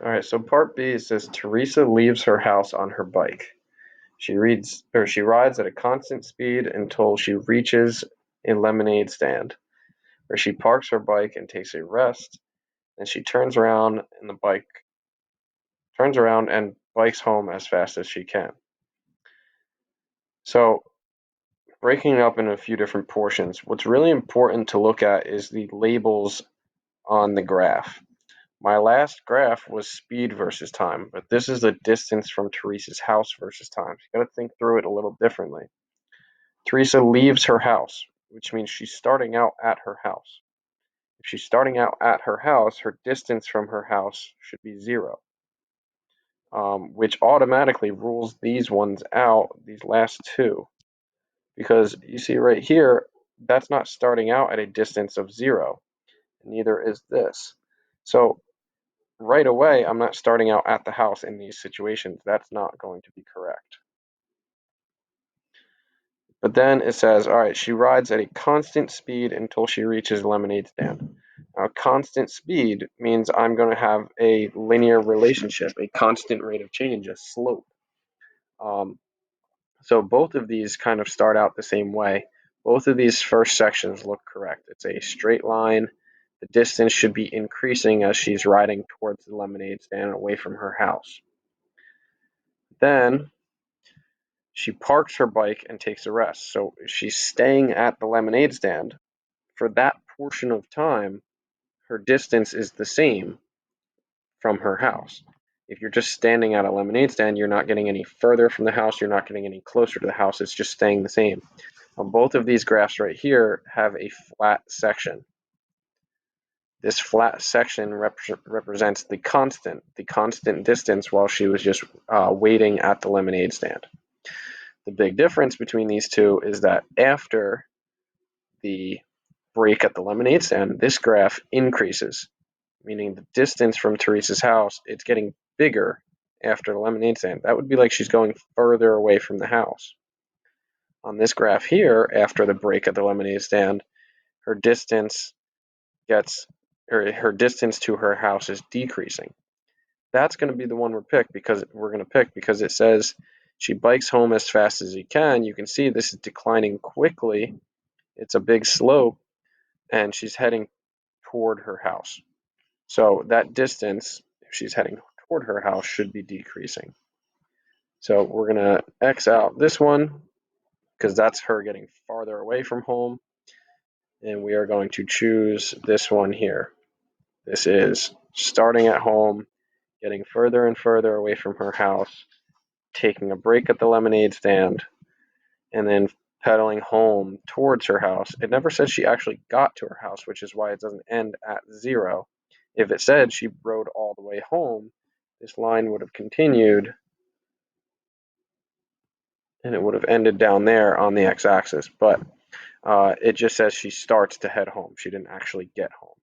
All right, so part B says Teresa leaves her house on her bike. She rides at a constant speed until she reaches a lemonade stand, where she parks her bike and takes a rest. Then she turns around and bikes home as fast as she can. So, breaking it up in a few different portions, what's really important to look at is the labels on the graph. My last graph was speed versus time, but this is the distance from Teresa's house versus time. So you got to think through it a little differently. Teresa leaves her house, which means she's starting out at her house. If she's starting out at her house, her distance from her house should be 0, which automatically rules these ones out, these last two, because you see right here, that's not starting out at a distance of 0, neither is this. So right away, I'm not starting out at the house in these situations. That's not going to be correct. But then it says, all right, she rides at a constant speed until she reaches lemonade stand. Now, constant speed means I'm going to have a linear relationship, a constant rate of change, a slope. Um, so both of these kind of start out the same way. Both of these first sections look correct. It's a straight line. The distance should be increasing as she's riding towards the lemonade stand away from her house. Then she parks her bike and takes a rest. So she's staying at the lemonade stand. For that portion of time, her distance is the same from her house. If you're just standing at a lemonade stand, you're not getting any further from the house, you're not getting any closer to the house, it's just staying the same. Both of these graphs right here have a flat section. This flat section represents the constant distance while she was just waiting at the lemonade stand. The big difference between these two is that after the break at the lemonade stand, this graph increases, meaning the distance from Teresa's house, it's getting bigger after the lemonade stand. That would be like she's going further away from the house. On this graph here, after the break at the lemonade stand, her distance gets or her distance to her house is decreasing. That's going to be the one we're going to pick because it says she bikes home as fast as she can. You can see this is declining quickly. It's a big slope and she's heading toward her house. So that distance, if she's heading toward her house, should be decreasing. So we're going to X out this one because that's her getting farther away from home. And we are going to choose this one here. This is starting at home, getting further and further away from her house, taking a break at the lemonade stand, and then pedaling home towards her house. It never said she actually got to her house, which is why it doesn't end at 0. If it said she rode all the way home, this line would have continued and it would have ended down there on the x-axis. But it just says she starts to head home. She didn't actually get home.